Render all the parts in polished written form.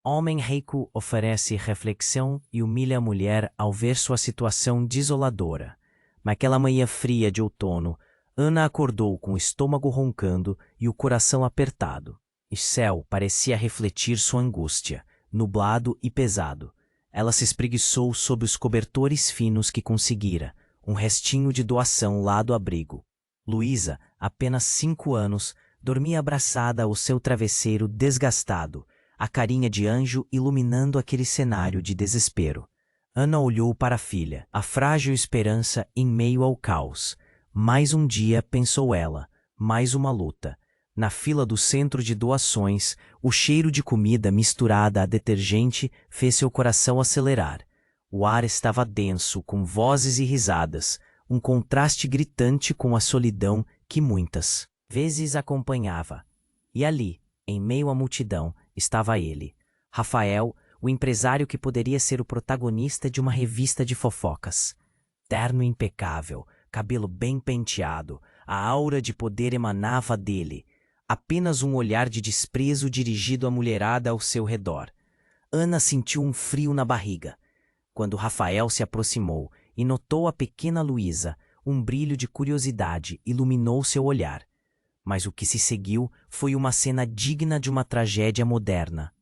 Homem rico oferece reflexão e humilha a mulher ao ver sua situação desoladora. Naquela manhã fria de outono, Ana acordou com o estômago roncando e o coração apertado. O céu parecia refletir sua angústia, nublado e pesado. Ela se espreguiçou sob os cobertores finos que conseguira, um restinho de doação lá do abrigo. Luísa, apenas 5 anos, dormia abraçada ao seu travesseiro desgastado, a carinha de anjo iluminando aquele cenário de desespero. Ana olhou para a filha, a frágil esperança em meio ao caos. Mais um dia, pensou ela, mais uma luta. Na fila do centro de doações, o cheiro de comida misturada a detergente fez seu coração acelerar. O ar estava denso, com vozes e risadas, um contraste gritante com a solidão que muitas vezes acompanhava. E ali, em meio à multidão, estava ele, Rafael, o empresário que poderia ser o protagonista de uma revista de fofocas. Terno impecável, cabelo bem penteado, a aura de poder emanava dele. Apenas um olhar de desprezo dirigido à mulherada ao seu redor. Ana sentiu um frio na barriga. Quando Rafael se aproximou e notou a pequena Luísa, um brilho de curiosidade iluminou seu olhar. Mas o que se seguiu foi uma cena digna de uma tragédia moderna.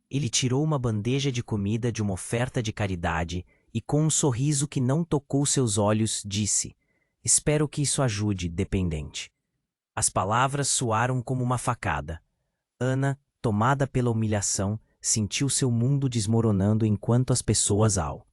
Ele tirou uma bandeja de comida de uma oferta de caridade e, com um sorriso que não tocou seus olhos, disse: "Espero que isso ajude, dependente." As palavras soaram como uma facada. Ana, tomada pela humilhação, sentiu seu mundo desmoronando enquanto as pessoas ao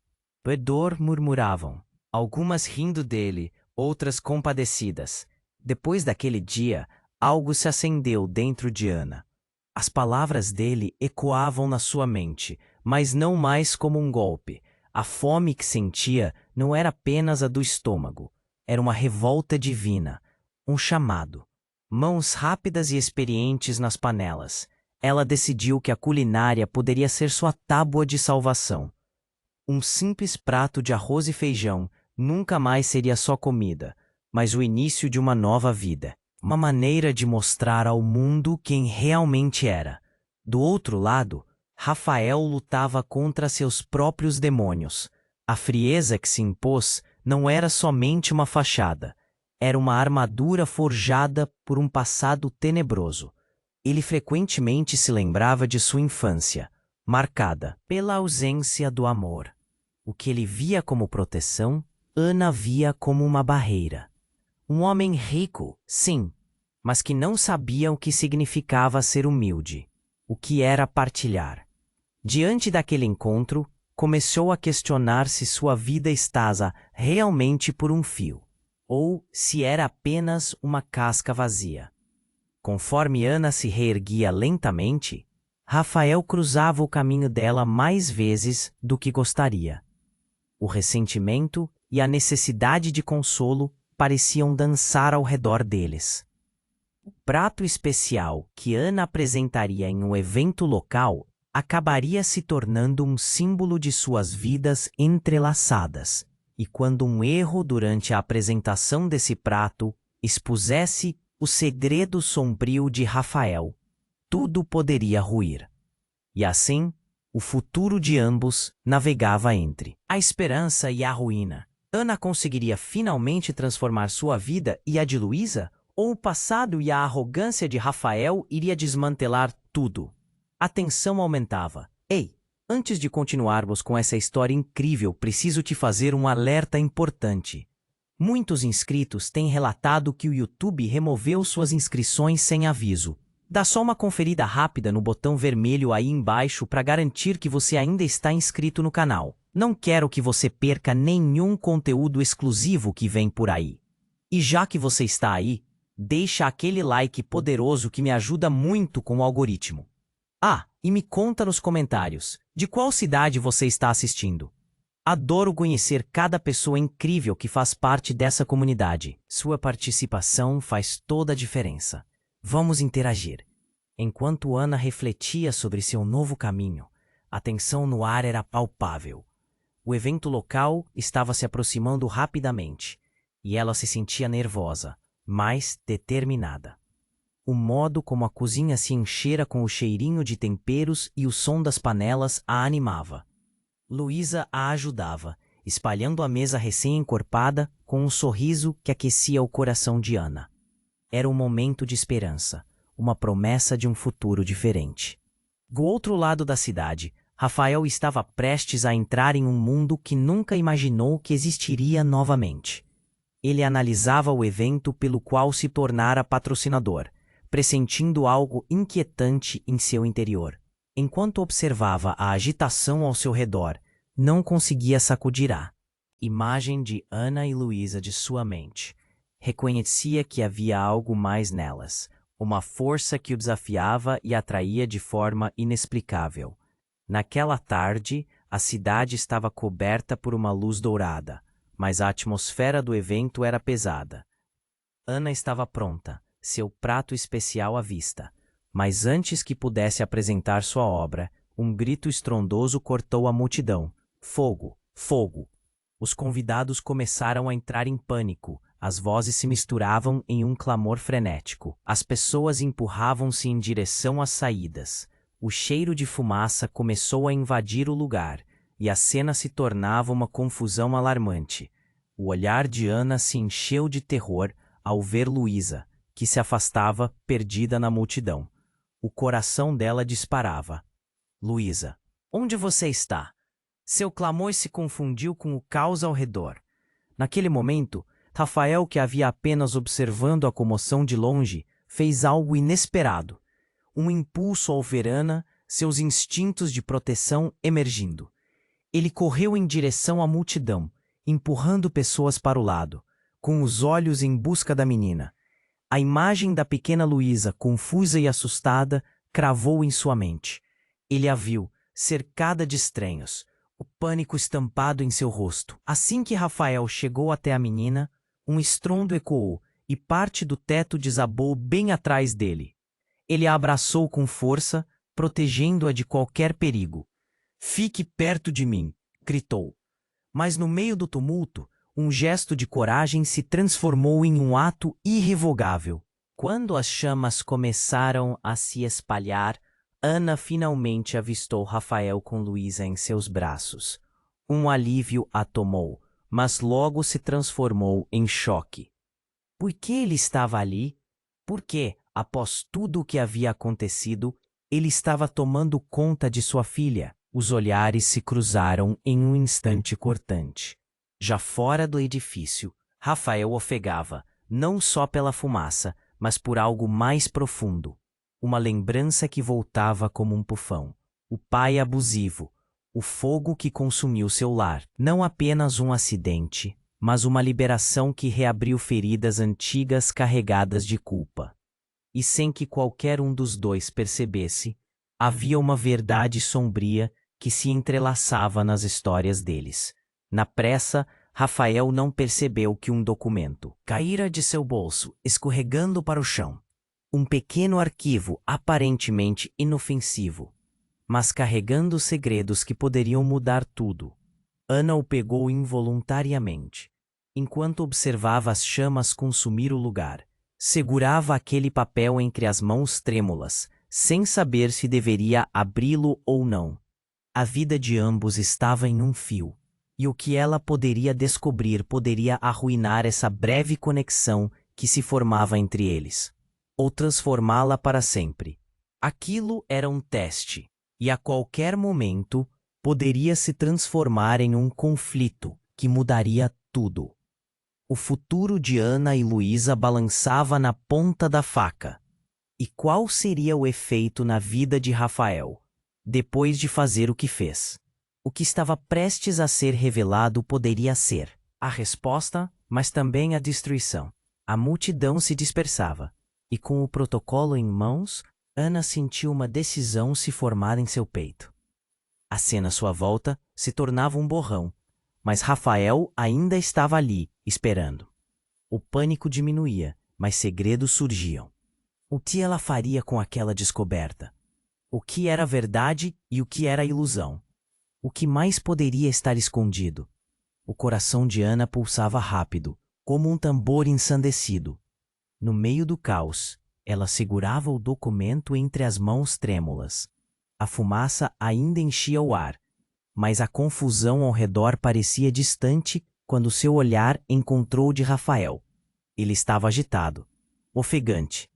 redor murmuravam, algumas rindo dele, outras compadecidas. Depois daquele dia, algo se acendeu dentro de Ana. As palavras dele ecoavam na sua mente, mas não mais como um golpe. A fome que sentia não era apenas a do estômago. Era uma revolta divina, um chamado. Mãos rápidas e experientes nas panelas, ela decidiu que a culinária poderia ser sua tábua de salvação. Um simples prato de arroz e feijão nunca mais seria só comida, mas o início de uma nova vida. Uma maneira de mostrar ao mundo quem realmente era. Do outro lado, Rafael lutava contra seus próprios demônios. A frieza que se impôs não era somente uma fachada. Era uma armadura forjada por um passado tenebroso. Ele frequentemente se lembrava de sua infância, marcada pela ausência do amor. O que ele via como proteção, Ana via como uma barreira. Um homem rico, sim, mas que não sabia o que significava ser humilde, o que era partilhar. Diante daquele encontro, começou a questionar se sua vida estava realmente por um fio, ou se era apenas uma casca vazia. Conforme Ana se reerguia lentamente, Rafael cruzava o caminho dela mais vezes do que gostaria. O ressentimento e a necessidade de consolo pareciam dançar ao redor deles. O prato especial que Ana apresentaria em um evento local acabaria se tornando um símbolo de suas vidas entrelaçadas, e quando um erro durante a apresentação desse prato expusesse o segredo sombrio de Rafael, tudo poderia ruir. E assim, o futuro de ambos navegava entre a esperança e a ruína. Ana conseguiria finalmente transformar sua vida e a de Luísa? Ou o passado e a arrogância de Rafael iria desmantelar tudo? A tensão aumentava. Ei, antes de continuarmos com essa história incrível, preciso te fazer um alerta importante. Muitos inscritos têm relatado que o YouTube removeu suas inscrições sem aviso. Dá só uma conferida rápida no botão vermelho aí embaixo para garantir que você ainda está inscrito no canal. Não quero que você perca nenhum conteúdo exclusivo que vem por aí. E já que você está aí, deixa aquele like poderoso que me ajuda muito com o algoritmo. Ah, e me conta nos comentários, de qual cidade você está assistindo? Adoro conhecer cada pessoa incrível que faz parte dessa comunidade. Sua participação faz toda a diferença. Vamos interagir. Enquanto Ana refletia sobre seu novo caminho, a tensão no ar era palpável. O evento local estava se aproximando rapidamente, e ela se sentia nervosa, mas determinada. o modo como a cozinha se enchera com o cheirinho de temperos e o som das panelas a animava. Luísa a ajudava, espalhando a mesa recém-encorpada com um sorriso que aquecia o coração de Ana. Era um momento de esperança, uma promessa de um futuro diferente. Do outro lado da cidade, Rafael estava prestes a entrar em um mundo que nunca imaginou que existiria novamente. Ele analisava o evento pelo qual se tornara patrocinador, pressentindo algo inquietante em seu interior. Enquanto observava a agitação ao seu redor, não conseguia sacudir a imagem de Ana e Luísa de sua mente. Reconhecia que havia algo mais nelas, uma força que o desafiava e atraía de forma inexplicável. Naquela tarde, a cidade estava coberta por uma luz dourada, mas a atmosfera do evento era pesada. Ana estava pronta, seu prato especial à vista. Mas antes que pudesse apresentar sua obra, um grito estrondoso cortou a multidão. Fogo! Fogo! Os convidados começaram a entrar em pânico. As vozes se misturavam em um clamor frenético. As pessoas empurravam-se em direção às saídas. O cheiro de fumaça começou a invadir o lugar, e a cena se tornava uma confusão alarmante. O olhar de Ana se encheu de terror ao ver Luísa, que se afastava, perdida na multidão. O coração dela disparava. Luísa, onde você está? Seu clamor se confundiu com o caos ao redor. Naquele momento, Rafael, que havia apenas observando a comoção de longe, fez algo inesperado. Um impulso ao ver Ana, seus instintos de proteção emergindo. Ele correu em direção à multidão, empurrando pessoas para o lado, com os olhos em busca da menina. A imagem da pequena Luísa, confusa e assustada, cravou em sua mente. Ele a viu, cercada de estranhos, o pânico estampado em seu rosto. Assim que Rafael chegou até a menina, um estrondo ecoou e parte do teto desabou bem atrás dele. Ele a abraçou com força, protegendo-a de qualquer perigo. "Fique perto de mim", gritou. Mas no meio do tumulto, um gesto de coragem se transformou em um ato irrevogável. Quando as chamas começaram a se espalhar, Ana finalmente avistou Rafael com Luísa em seus braços. Um alívio a tomou, mas logo se transformou em choque. Por que ele estava ali? Por que, após tudo o que havia acontecido, ele estava tomando conta de sua filha? Os olhares se cruzaram em um instante cortante. Já fora do edifício, Rafael ofegava, não só pela fumaça, mas por algo mais profundo. Uma lembrança que voltava como um tufão. O pai abusivo. O fogo que consumiu seu lar. Não apenas um acidente, mas uma liberação que reabriu feridas antigas carregadas de culpa. E sem que qualquer um dos dois percebesse, havia uma verdade sombria que se entrelaçava nas histórias deles. Na pressa, Rafael não percebeu que um documento caíra de seu bolso, escorregando para o chão. Um pequeno arquivo aparentemente inofensivo, mas carregando segredos que poderiam mudar tudo. Ana o pegou involuntariamente. Enquanto observava as chamas consumir o lugar, segurava aquele papel entre as mãos trêmulas, sem saber se deveria abri-lo ou não. A vida de ambos estava em um fio, e o que ela poderia descobrir poderia arruinar essa breve conexão que se formava entre eles, ou transformá-la para sempre. Aquilo era um teste, e a qualquer momento poderia se transformar em um conflito que mudaria tudo. O futuro de Ana e Luísa balançava na ponta da faca. E qual seria o efeito na vida de Rafael, depois de fazer o que fez? O que estava prestes a ser revelado poderia ser a resposta, mas também a destruição. A multidão se dispersava, e com o protocolo em mãos, Ana sentiu uma decisão se formar em seu peito. A cena à sua volta se tornava um borrão, mas Rafael ainda estava ali, esperando. O pânico diminuía, mas segredos surgiam. O que ela faria com aquela descoberta? O que era verdade e o que era ilusão? O que mais poderia estar escondido? O coração de Ana pulsava rápido, como um tambor ensandecido. No meio do caos, Ela segurava o documento entre as mãos trêmulas. A fumaça ainda enchia o ar, mas a confusão ao redor parecia distante quando seu olhar encontrou o de Rafael. Ele estava agitado, ofegante,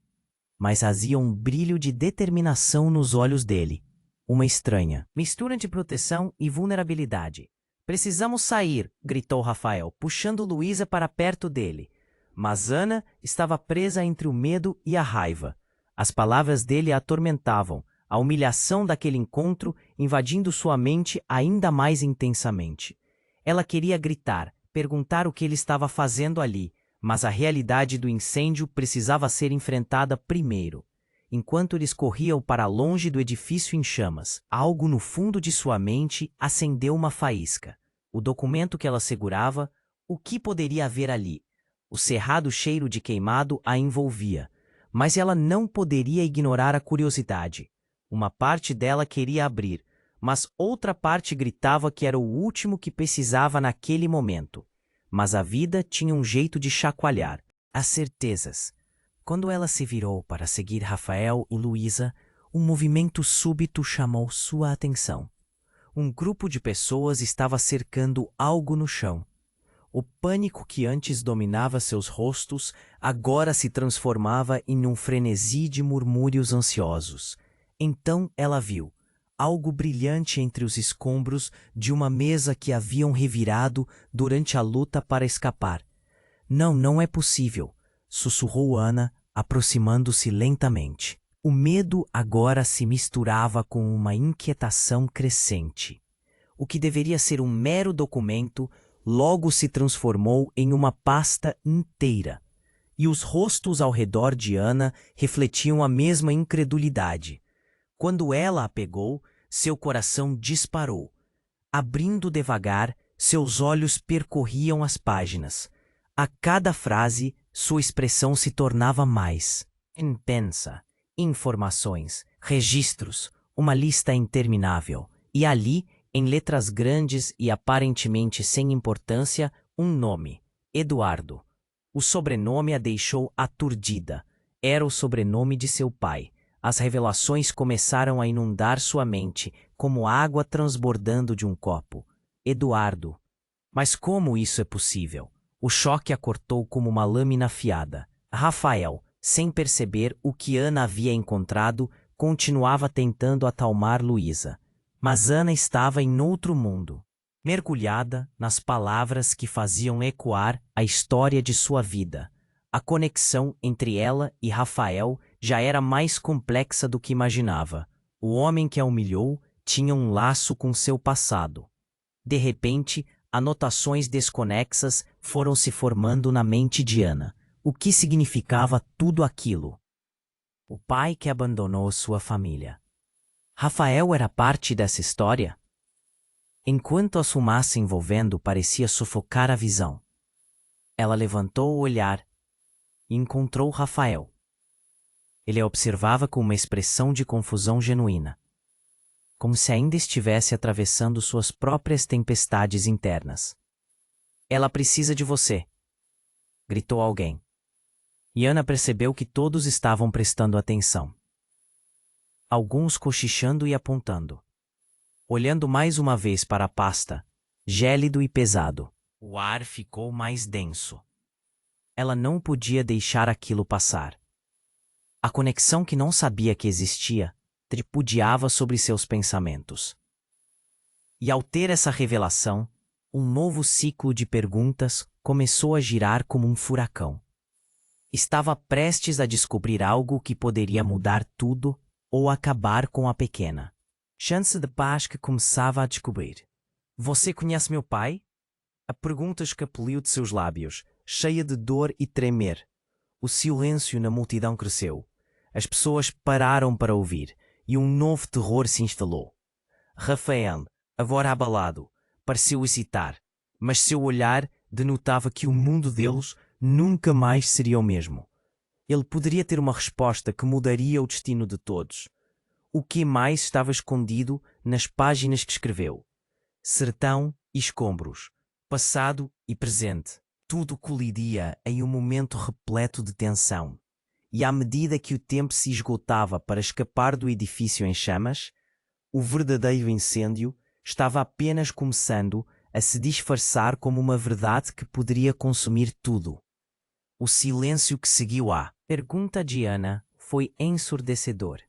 mas havia um brilho de determinação nos olhos dele. Uma estranha mistura de proteção e vulnerabilidade. Precisamos sair, gritou Rafael, puxando Luísa para perto dele. Mas Ana estava presa entre o medo e a raiva. As palavras dele a atormentavam, a humilhação daquele encontro invadindo sua mente ainda mais intensamente. Ela queria gritar, perguntar o que ele estava fazendo ali, mas a realidade do incêndio precisava ser enfrentada primeiro. Enquanto eles corriam para longe do edifício em chamas, algo no fundo de sua mente acendeu uma faísca. O documento que ela segurava, o que poderia haver ali? O cerrado cheiro de queimado a envolvia, mas ela não poderia ignorar a curiosidade. Uma parte dela queria abrir, mas outra parte gritava que era o último que precisava naquele momento. Mas a vida tinha um jeito de chacoalhar as certezas. Quando ela se virou para seguir Rafael e Luísa, um movimento súbito chamou sua atenção. Um grupo de pessoas estava cercando algo no chão. O pânico que antes dominava seus rostos agora se transformava em um frenesi de murmúrios ansiosos. Então ela viu algo brilhante entre os escombros de uma mesa que haviam revirado durante a luta para escapar. Não, não é possível, sussurrou Ana, aproximando-se lentamente. O medo agora se misturava com uma inquietação crescente. O que deveria ser um mero documento logo se transformou em uma pasta inteira. E os rostos ao redor de Ana refletiam a mesma incredulidade. Quando ela a pegou, seu coração disparou. Abrindo devagar, seus olhos percorriam as páginas. A cada frase, sua expressão se tornava mais intensa. Informações, registros, uma lista interminável. E ali, em letras grandes e aparentemente sem importância, um nome: Eduardo. O sobrenome a deixou aturdida. Era o sobrenome de seu pai. As revelações começaram a inundar sua mente, como água transbordando de um copo. Eduardo. Mas como isso é possível? O choque a cortou como uma lâmina afiada. Rafael, sem perceber o que Ana havia encontrado, continuava tentando acalmar Luísa. Mas Ana estava em outro mundo, mergulhada nas palavras que faziam ecoar a história de sua vida. A conexão entre ela e Rafael já era mais complexa do que imaginava. O homem que a humilhou tinha um laço com seu passado. De repente, anotações desconexas foram se formando na mente de Ana. O que significava tudo aquilo? O pai que abandonou sua família. Rafael era parte dessa história? Enquanto a fumaça envolvendo parecia sufocar a visão, ela levantou o olhar e encontrou Rafael. Ele a observava com uma expressão de confusão genuína, como se ainda estivesse atravessando suas próprias tempestades internas. Ela precisa de você, gritou alguém. E Ana percebeu que todos estavam prestando atenção. Alguns cochichando e apontando. Olhando mais uma vez para a pasta, gélido e pesado, o ar ficou mais denso. Ela não podia deixar aquilo passar. A conexão que não sabia que existia tripudiava sobre seus pensamentos. E ao ter essa revelação, um novo ciclo de perguntas começou a girar como um furacão. Estava prestes a descobrir algo que poderia mudar tudo ou acabar com a pequena chance de paz que começava a descobrir. Você conhece meu pai? A pergunta escapuliu de seus lábios, cheia de dor e tremer. O silêncio na multidão cresceu. As pessoas pararam para ouvir, e um novo terror se instalou. Rafael, agora abalado, pareceu hesitar, mas seu olhar denotava que o mundo deles nunca mais seria o mesmo. Ele poderia ter uma resposta que mudaria o destino de todos. O que mais estava escondido nas páginas que escreveu? Sertão e escombros, passado e presente. Tudo colidia em um momento repleto de tensão. e à medida que o tempo se esgotava para escapar do edifício em chamas, o verdadeiro incêndio estava apenas começando a se disfarçar como uma verdade que poderia consumir tudo. O silêncio que seguiu à pergunta de Ana foi ensurdecedor.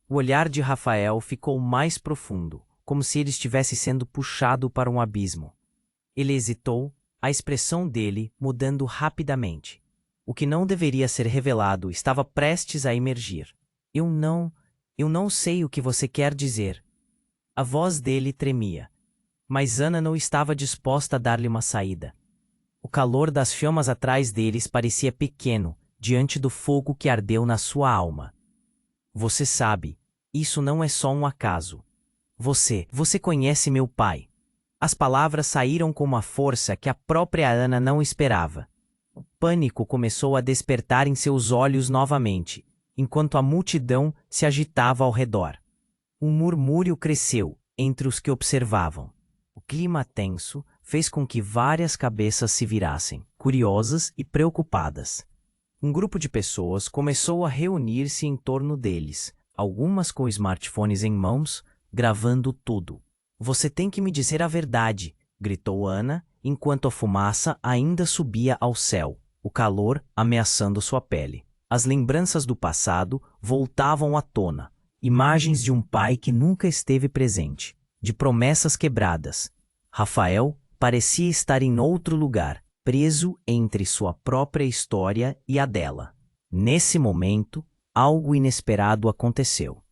O olhar de Rafael ficou mais profundo, como se ele estivesse sendo puxado para um abismo. Ele hesitou, a expressão dele mudando rapidamente. O que não deveria ser revelado estava prestes a emergir. Eu não sei o que você quer dizer. A voz dele tremia, mas Ana não estava disposta a dar-lhe uma saída. O calor das chamas atrás deles parecia pequeno diante do fogo que ardeu na sua alma. Você sabe, isso não é só um acaso. Você conhece meu pai. As palavras saíram com uma força que a própria Ana não esperava. O pânico começou a despertar em seus olhos novamente, enquanto a multidão se agitava ao redor. Um murmúrio cresceu entre os que observavam. O clima tenso fez com que várias cabeças se virassem, curiosas e preocupadas. Um grupo de pessoas começou a reunir-se em torno deles, algumas com smartphones em mãos, gravando tudo. Você tem que me dizer a verdade, gritou Ana, enquanto a fumaça ainda subia ao céu, o calor ameaçando sua pele. As lembranças do passado voltavam à tona, imagens de um pai que nunca esteve presente, de promessas quebradas. Rafael parecia estar em outro lugar, preso entre sua própria história e a dela. Nesse momento, algo inesperado aconteceu.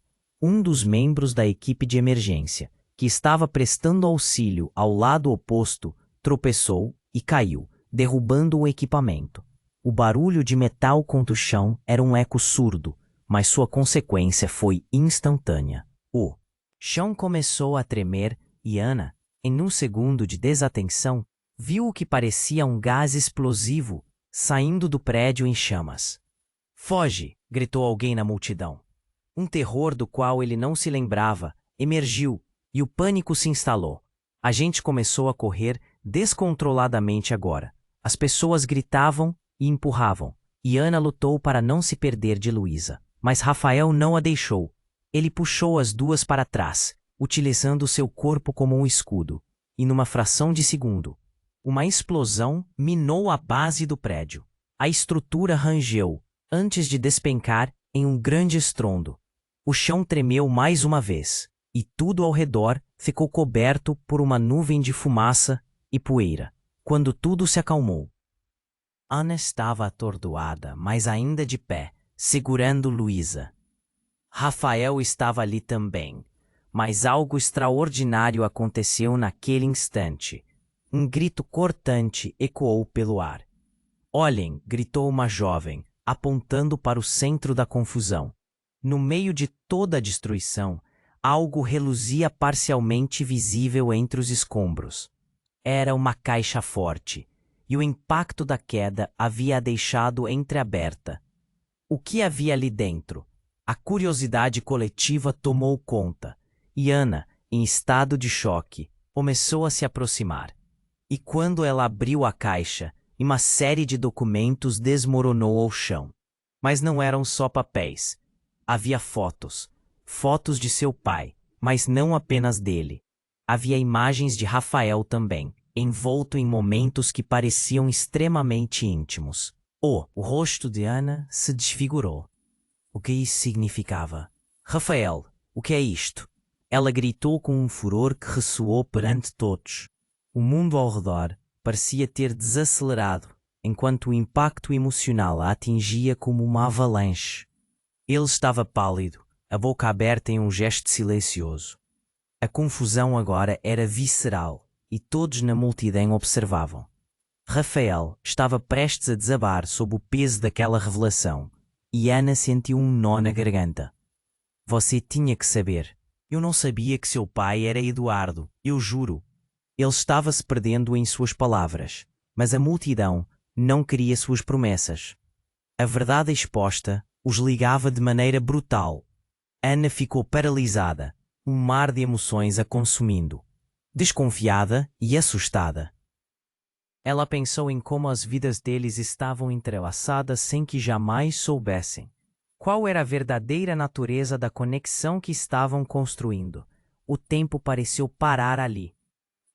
Um dos membros da equipe de emergência, que estava prestando auxílio ao lado oposto, tropeçou e caiu, derrubando o equipamento. O barulho de metal contra o chão era um eco surdo, mas sua consequência foi instantânea. O chão começou a tremer e Ana, em um segundo de desatenção, viu o que parecia um gás explosivo saindo do prédio em chamas. Foge! Gritou alguém na multidão. Um terror do qual ele não se lembrava emergiu e o pânico se instalou. A gente começou a correr descontroladamente agora. As pessoas gritavam e empurravam, e Ana lutou para não se perder de Luísa. Mas Rafael não a deixou. Ele puxou as duas para trás, utilizando seu corpo como um escudo. E numa fração de segundo, uma explosão minou a base do prédio. A estrutura rangeu, antes de despencar em um grande estrondo. O chão tremeu mais uma vez, e tudo ao redor ficou coberto por uma nuvem de fumaça e poeira. Quando tudo se acalmou, Ana estava atordoada, mas ainda de pé, segurando Luísa. Rafael estava ali também, mas algo extraordinário aconteceu naquele instante. Um grito cortante ecoou pelo ar. Olhem! Gritou uma jovem, apontando para o centro da confusão. No meio de toda a destruição, algo reluzia parcialmente visível entre os escombros. Era uma caixa forte, e o impacto da queda havia a deixado entreaberta. O que havia ali dentro? A curiosidade coletiva tomou conta, e Ana, em estado de choque, começou a se aproximar. E quando ela abriu a caixa, uma série de documentos desmoronou ao chão. Mas não eram só papéis. Havia fotos. Fotos de seu pai, mas não apenas dele. Havia imagens de Rafael também, envolto em momentos que pareciam extremamente íntimos. O rosto de Ana se desfigurou. O que isso significava? Rafael, o que é isto? Ela gritou com um furor que ressoou perante todos. O mundo ao redor parecia ter desacelerado, enquanto o impacto emocional a atingia como uma avalanche. Ele estava pálido, a boca aberta em um gesto silencioso. A confusão agora era visceral, e todos na multidão observavam. Rafael estava prestes a desabar sob o peso daquela revelação, e Ana sentiu um nó na garganta. Você tinha que saber. Eu não sabia que seu pai era Eduardo, eu juro. Ele estava se perdendo em suas palavras, mas a multidão não queria suas promessas. A verdade exposta os ligava de maneira brutal. Ana ficou paralisada, um mar de emoções a consumindo. Desconfiada e assustada. Ela pensou em como as vidas deles estavam entrelaçadas sem que jamais soubessem. Qual era a verdadeira natureza da conexão que estavam construindo? O tempo pareceu parar ali.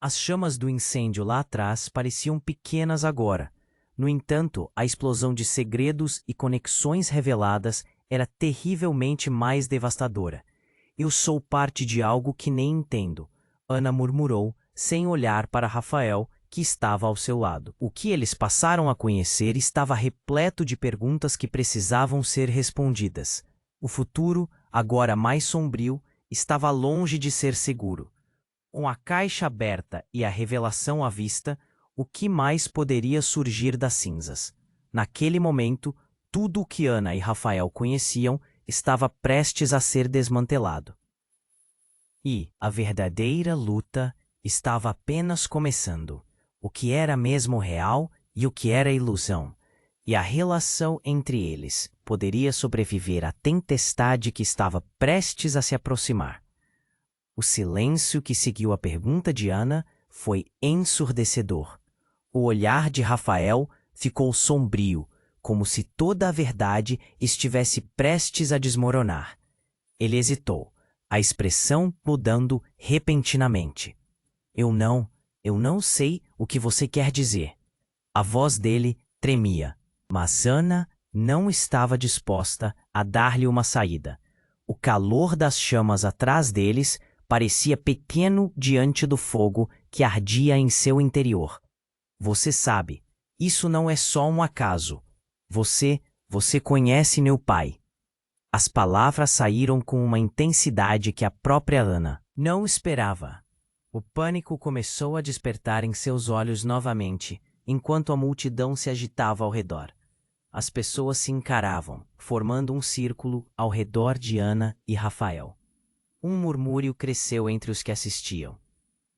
As chamas do incêndio lá atrás pareciam pequenas agora. No entanto, a explosão de segredos e conexões reveladas era terrivelmente mais devastadora. Eu sou parte de algo que nem entendo, Ana murmurou, sem olhar para Rafael, que estava ao seu lado. O que eles passaram a conhecer estava repleto de perguntas que precisavam ser respondidas. O futuro, agora mais sombrio, estava longe de ser seguro. Com a caixa aberta e a revelação à vista, o que mais poderia surgir das cinzas? Naquele momento, tudo o que Ana e Rafael conheciam estava prestes a ser desmantelado. E a verdadeira luta estava apenas começando. O que era mesmo real e o que era ilusão. E a relação entre eles poderia sobreviver à tempestade que estava prestes a se aproximar. O silêncio que seguiu a pergunta de Ana foi ensurdecedor. O olhar de Rafael ficou sombrio, como se toda a verdade estivesse prestes a desmoronar. Ele hesitou, a expressão mudando repentinamente. Eu não sei o que você quer dizer. A voz dele tremia, mas Ana não estava disposta a dar-lhe uma saída. O calor das chamas atrás deles parecia pequeno diante do fogo que ardia em seu interior. Você sabe, isso não é só um acaso. Você conhece meu pai. As palavras saíram com uma intensidade que a própria Ana não esperava. O pânico começou a despertar em seus olhos novamente, enquanto a multidão se agitava ao redor. As pessoas se encaravam, formando um círculo ao redor de Ana e Rafael. Um murmúrio cresceu entre os que assistiam.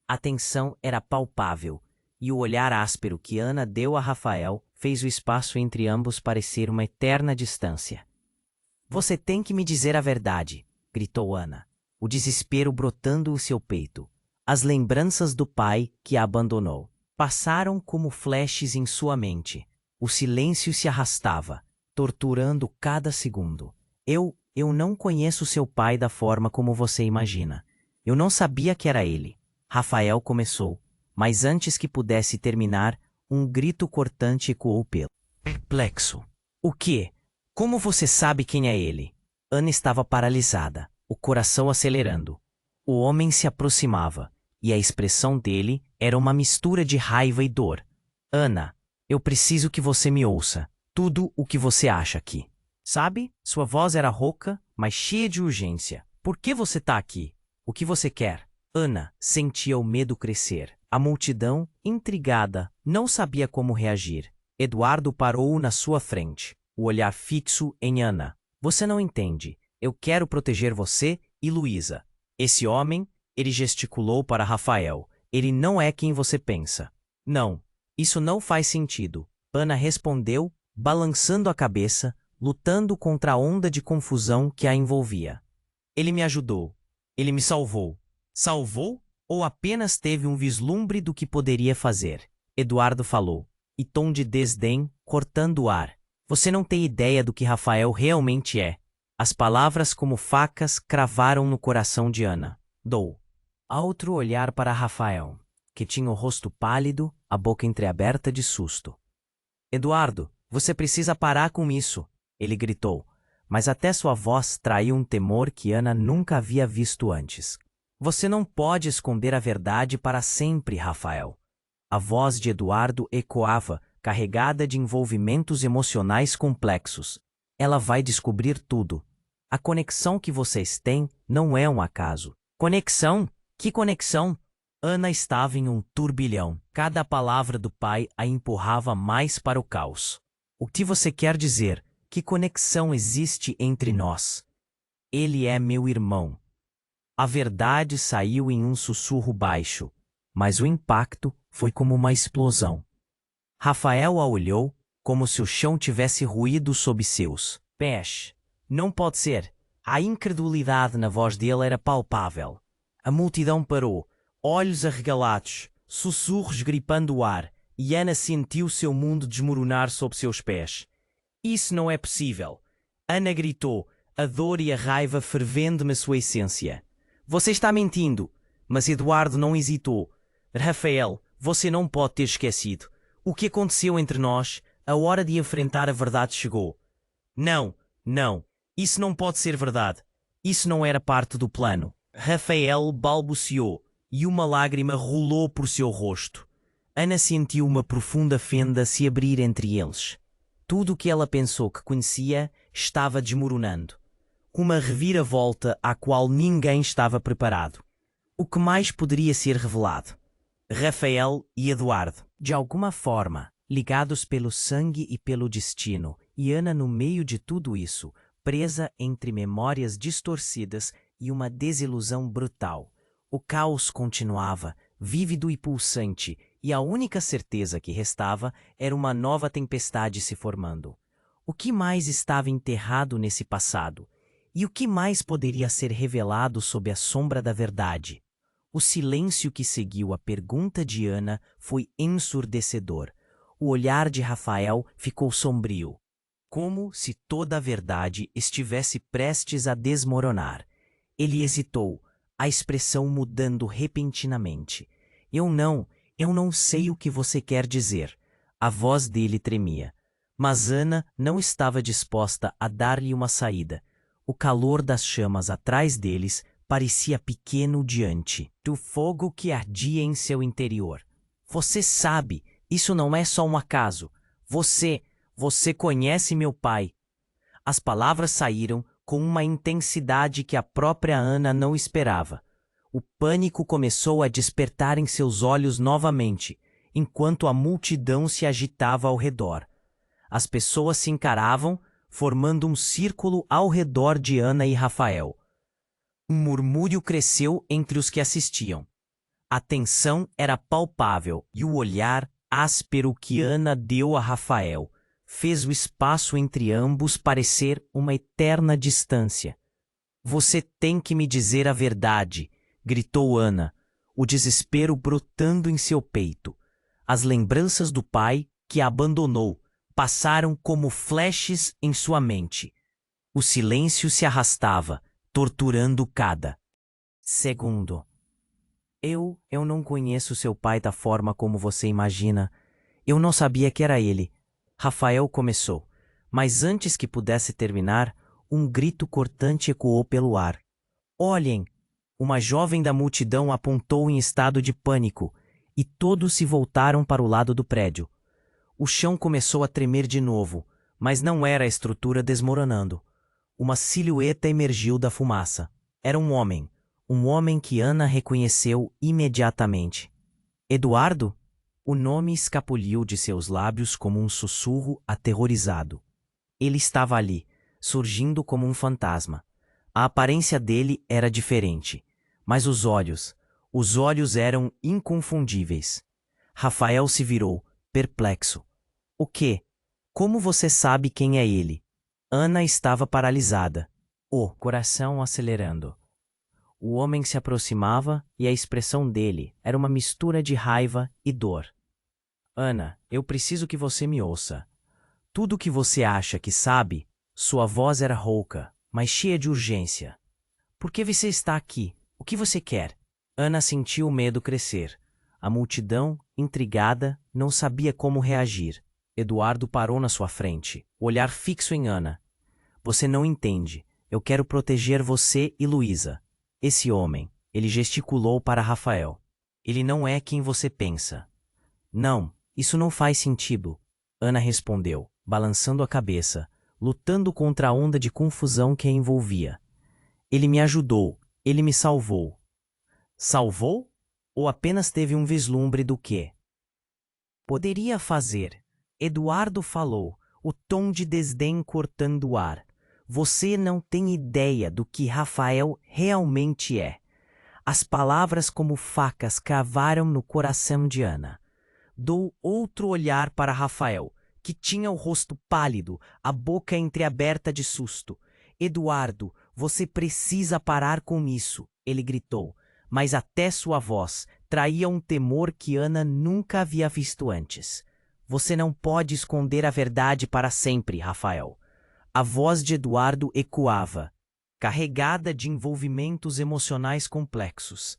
A tensão era palpável, e o olhar áspero que Ana deu a Rafael fez o espaço entre ambos parecer uma eterna distância. Você tem que me dizer a verdade, gritou Ana, o desespero brotando em seu peito. As lembranças do pai que a abandonou passaram como flashes em sua mente. O silêncio se arrastava, torturando cada segundo. Eu não conheço seu pai da forma como você imagina. Eu não sabia que era ele. Rafael começou, mas antes que pudesse terminar, um grito cortante ecoou pelo perplexo. O quê? Como você sabe quem é ele? Ana estava paralisada, o coração acelerando. O homem se aproximava, e a expressão dele era uma mistura de raiva e dor. Ana, eu preciso que você me ouça. Tudo o que você acha aqui. Sabe? Sua voz era rouca, mas cheia de urgência. Por que você está aqui? O que você quer? Ana sentia o medo crescer. A multidão, intrigada, não sabia como reagir. Eduardo parou na sua frente, o olhar fixo em Ana. Você não entende. Eu quero proteger você e Luísa. Esse homem, ele gesticulou para Rafael. Ele não é quem você pensa. Não, isso não faz sentido. Ana respondeu, balançando a cabeça, lutando contra a onda de confusão que a envolvia. Ele me ajudou. Ele me salvou. Salvou? Ou apenas teve um vislumbre do que poderia fazer? Eduardo falou, e tom de desdém, cortando o ar. Você não tem ideia do que Rafael realmente é. As palavras como facas cravaram no coração de Ana. Dou. Outro olhar para Rafael, que tinha o rosto pálido, a boca entreaberta de susto. Eduardo, você precisa parar com isso, ele gritou, mas até sua voz traiu um temor que Ana nunca havia visto antes. Você não pode esconder a verdade para sempre, Rafael. A voz de Eduardo ecoava, carregada de envolvimentos emocionais complexos. Ela vai descobrir tudo. A conexão que vocês têm não é um acaso. Conexão? Que conexão? Ana estava em um turbilhão. Cada palavra do pai a empurrava mais para o caos. O que você quer dizer? Que conexão existe entre nós? Ele é meu irmão. A verdade saiu em um sussurro baixo, mas o impacto foi como uma explosão. Rafael a olhou, como se o chão tivesse ruído sob seus pés. Não pode ser. A incredulidade na voz dele era palpável. A multidão parou, olhos arregalados, sussurros gripando o ar, e Ana sentiu seu mundo desmoronar sob seus pés. Isso não é possível. Ana gritou, a dor e a raiva fervendo-me sua essência. Você está mentindo. Mas Eduardo não hesitou. Rafael, você não pode ter esquecido. O que aconteceu entre nós, a hora de enfrentar a verdade chegou. Não, não, isso não pode ser verdade. Isso não era parte do plano. Rafael balbuciou e uma lágrima rolou por seu rosto. Ana sentiu uma profunda fenda se abrir entre eles. Tudo o que ela pensou que conhecia estava desmoronando. Uma reviravolta à qual ninguém estava preparado. O que mais poderia ser revelado? Rafael e Eduardo, de alguma forma, ligados pelo sangue e pelo destino, e Ana no meio de tudo isso, presa entre memórias distorcidas e uma desilusão brutal. O caos continuava, vívido e pulsante, e a única certeza que restava era uma nova tempestade se formando. O que mais estava enterrado nesse passado? E o que mais poderia ser revelado sob a sombra da verdade? O silêncio que seguiu a pergunta de Ana foi ensurdecedor. O olhar de Rafael ficou sombrio, como se toda a verdade estivesse prestes a desmoronar. Ele hesitou, a expressão mudando repentinamente. Eu não sei o que você quer dizer. A voz dele tremia. Mas Ana não estava disposta a dar-lhe uma saída. O calor das chamas atrás deles parecia pequeno diante do fogo que ardia em seu interior. Você sabe, isso não é só um acaso. Você conhece meu pai. As palavras saíram com uma intensidade que a própria Ana não esperava. O pânico começou a despertar em seus olhos novamente, enquanto a multidão se agitava ao redor. As pessoas se encaravam, formando um círculo ao redor de Ana e Rafael. Um murmúrio cresceu entre os que assistiam. A tensão era palpável e o olhar áspero que Ana deu a Rafael fez o espaço entre ambos parecer uma eterna distância. Você tem que me dizer a verdade, gritou Ana, o desespero brotando em seu peito. As lembranças do pai, que a abandonou, passaram como flashes em sua mente. O silêncio se arrastava, torturando cada segundo. Eu não conheço seu pai da forma como você imagina. Eu não sabia que era ele. Rafael começou, mas antes que pudesse terminar, um grito cortante ecoou pelo ar. Olhem! Uma jovem da multidão apontou em estado de pânico, e todos se voltaram para o lado do prédio. O chão começou a tremer de novo, mas não era a estrutura desmoronando. Uma silhueta emergiu da fumaça. Era um homem que Ana reconheceu imediatamente. Eduardo? O nome escapuliu de seus lábios como um sussurro aterrorizado. Ele estava ali, surgindo como um fantasma. A aparência dele era diferente, mas os olhos eram inconfundíveis. Rafael se virou, perplexo. O quê? Como você sabe quem é ele? Ana estava paralisada, o coração acelerando. O homem se aproximava e a expressão dele era uma mistura de raiva e dor. Ana, eu preciso que você me ouça. Tudo o que você acha que sabe, sua voz era rouca, mas cheia de urgência. Por que você está aqui? O que você quer? Ana sentiu o medo crescer. A multidão, intrigada, não sabia como reagir. Eduardo parou na sua frente, olhar fixo em Ana. Você não entende. Eu quero proteger você e Luísa. Esse homem, ele gesticulou para Rafael. Ele não é quem você pensa. Não, isso não faz sentido. Ana respondeu, balançando a cabeça, lutando contra a onda de confusão que a envolvia. Ele me ajudou, ele me salvou. Salvou? Ou apenas teve um vislumbre do que poderia fazer? Eduardo falou, o tom de desdém cortando o ar. Você não tem ideia do que Rafael realmente é. As palavras como facas cravaram no coração de Ana. Dou outro olhar para Rafael, que tinha o rosto pálido, a boca entreaberta de susto. Eduardo, você precisa parar com isso, ele gritou, mas até sua voz traía um temor que Ana nunca havia visto antes. Você não pode esconder a verdade para sempre, Rafael. A voz de Eduardo ecoava, carregada de envolvimentos emocionais complexos.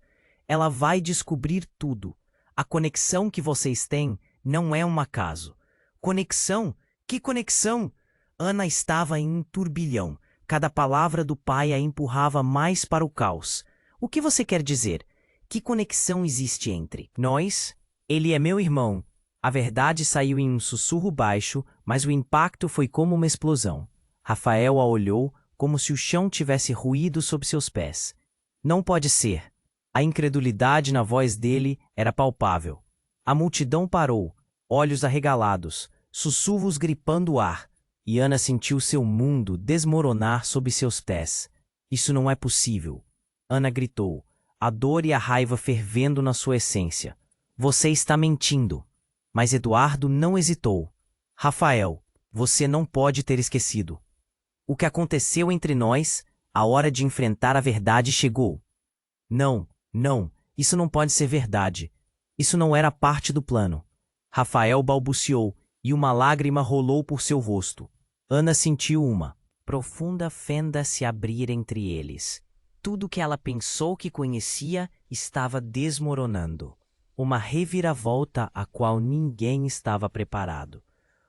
Ela vai descobrir tudo. A conexão que vocês têm não é um acaso. Conexão? Que conexão? Ana estava em um turbilhão. Cada palavra do pai a empurrava mais para o caos. O que você quer dizer? Que conexão existe entre nós? Ele é meu irmão. A verdade saiu em um sussurro baixo, mas o impacto foi como uma explosão. Rafael a olhou como se o chão tivesse ruído sob seus pés. Não pode ser. A incredulidade na voz dele era palpável. A multidão parou, olhos arregalados, sussurros gripando o ar, e Ana sentiu seu mundo desmoronar sob seus pés. Isso não é possível. Ana gritou, a dor e a raiva fervendo na sua essência. Você está mentindo. Mas Eduardo não hesitou. Rafael, você não pode ter esquecido. O que aconteceu entre nós, a hora de enfrentar a verdade chegou. Não, isso não pode ser verdade. Isso não era parte do plano. Rafael balbuciou e uma lágrima rolou por seu rosto. Ana sentiu uma profunda fenda se abrir entre eles. Tudo que ela pensou que conhecia estava desmoronando. Uma reviravolta a qual ninguém estava preparado.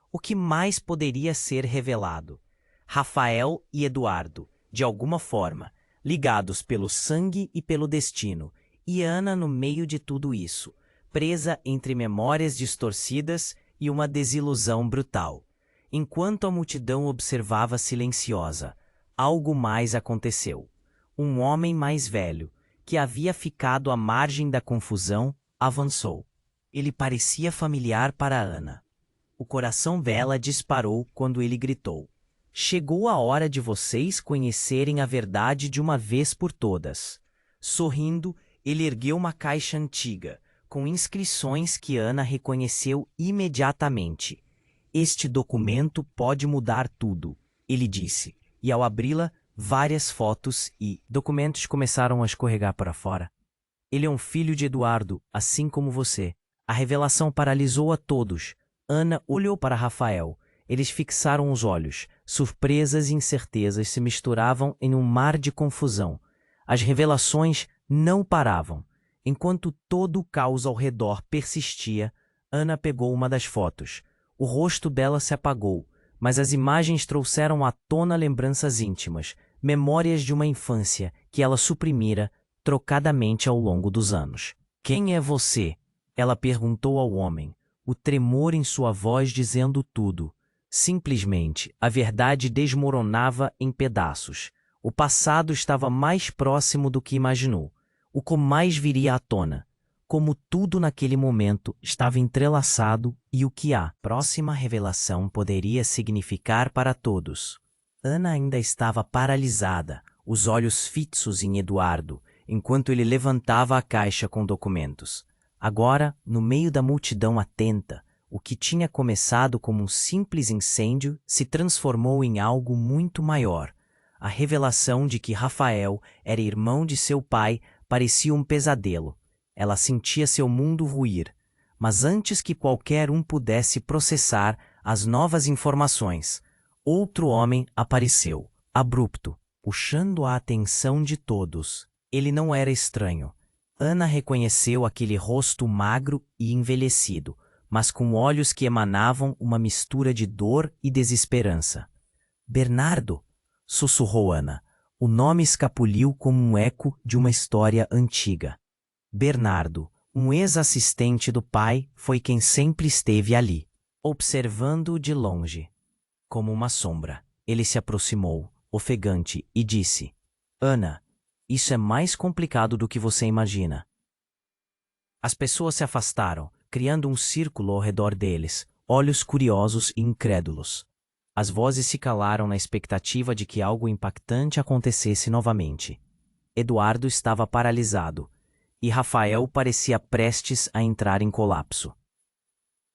O que mais poderia ser revelado? Rafael e Eduardo, de alguma forma, ligados pelo sangue e pelo destino, e Ana no meio de tudo isso, presa entre memórias distorcidas e uma desilusão brutal. Enquanto a multidão observava silenciosa, algo mais aconteceu. Um homem mais velho, que havia ficado à margem da confusão, avançou. Ele parecia familiar para Ana. O coração dela disparou quando ele gritou. Chegou a hora de vocês conhecerem a verdade de uma vez por todas. Sorrindo, ele ergueu uma caixa antiga, com inscrições que Ana reconheceu imediatamente. Este documento pode mudar tudo, ele disse, e ao abri-la, várias fotos e documentos começaram a escorregar para fora. Ele é um filho de Eduardo, assim como você. A revelação paralisou a todos. Ana olhou para Rafael. Eles fixaram os olhos. Surpresas e incertezas se misturavam em um mar de confusão. As revelações não paravam. Enquanto todo o caos ao redor persistia, Ana pegou uma das fotos. O rosto dela se apagou, mas as imagens trouxeram à tona lembranças íntimas, memórias de uma infância que ela suprimira trocadamente ao longo dos anos. Quem é você? Ela perguntou ao homem, o tremor em sua voz dizendo tudo. Simplesmente, a verdade desmoronava em pedaços. O passado estava mais próximo do que imaginou. O que mais viria à tona. Como tudo naquele momento estava entrelaçado e o que a próxima revelação poderia significar para todos. Ana ainda estava paralisada, os olhos fixos em Eduardo, enquanto ele levantava a caixa com documentos. Agora, no meio da multidão atenta, o que tinha começado como um simples incêndio se transformou em algo muito maior. A revelação de que Rafael era irmão de seu pai parecia um pesadelo. Ela sentia seu mundo ruir, mas antes que qualquer um pudesse processar as novas informações, outro homem apareceu, abrupto, puxando a atenção de todos. Ele não era estranho. Ana reconheceu aquele rosto magro e envelhecido, mas com olhos que emanavam uma mistura de dor e desesperança. Bernardo, sussurrou Ana. O nome escapuliu como um eco de uma história antiga. Bernardo, um ex-assistente do pai, foi quem sempre esteve ali, observando-o de longe. Como uma sombra, ele se aproximou, ofegante, e disse: Ana, isso é mais complicado do que você imagina. As pessoas se afastaram, criando um círculo ao redor deles, olhos curiosos e incrédulos. As vozes se calaram na expectativa de que algo impactante acontecesse novamente. Eduardo estava paralisado, e Rafael parecia prestes a entrar em colapso.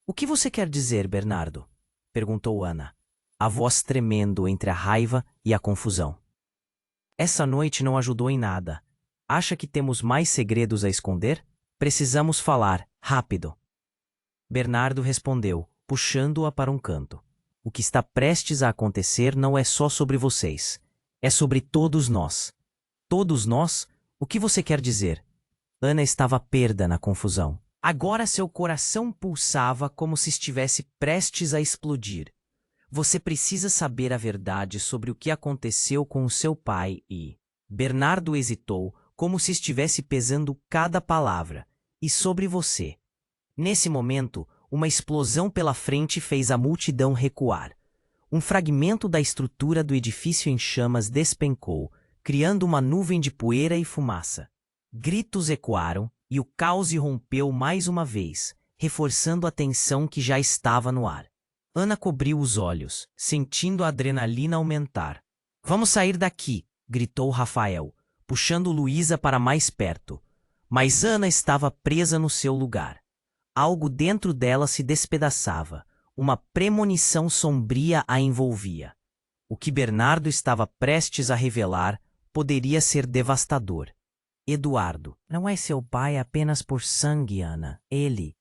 O que você quer dizer, Bernardo? Perguntou Ana, a voz tremendo entre a raiva e a confusão. Essa noite não ajudou em nada. Acha que temos mais segredos a esconder? Precisamos falar, rápido. Bernardo respondeu, puxando-a para um canto. O O que está prestes a acontecer não é só sobre vocês. É sobre todos nós. Todos nós? O que você quer dizer? Ana estava perda na confusão. Agora seu coração pulsava como se estivesse prestes a explodir. Você precisa saber a verdade sobre o que aconteceu com o seu pai e... Bernardo hesitou, como se estivesse pesando cada palavra. E sobre você. Nesse momento, uma explosão pela frente fez a multidão recuar. Um fragmento da estrutura do edifício em chamas despencou, criando uma nuvem de poeira e fumaça. Gritos ecoaram e o caos irrompeu mais uma vez, reforçando a tensão que já estava no ar. Ana cobriu os olhos, sentindo a adrenalina aumentar. "Vamos sair daqui!" gritou Rafael, puxando Luísa para mais perto. Mas Ana estava presa no seu lugar. Algo dentro dela se despedaçava. Uma premonição sombria a envolvia. O que Bernardo estava prestes a revelar poderia ser devastador. Eduardo, não é seu pai apenas por sangue, Ana. Ele.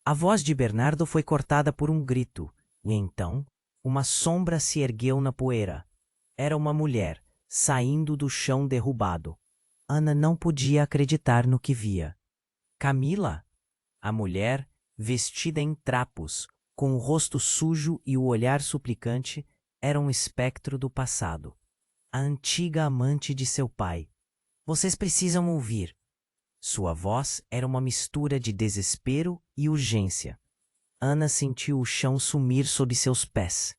A voz de Bernardo foi cortada por um grito, e então uma sombra se ergueu na poeira. Era uma mulher, saindo do chão derrubado. Ana não podia acreditar no que via. Camila? A mulher, vestida em trapos, com o rosto sujo e o olhar suplicante, era um espectro do passado. A antiga amante de seu pai. Vocês precisam ouvir. Sua voz era uma mistura de desespero e urgência. Ana sentiu o chão sumir sob seus pés.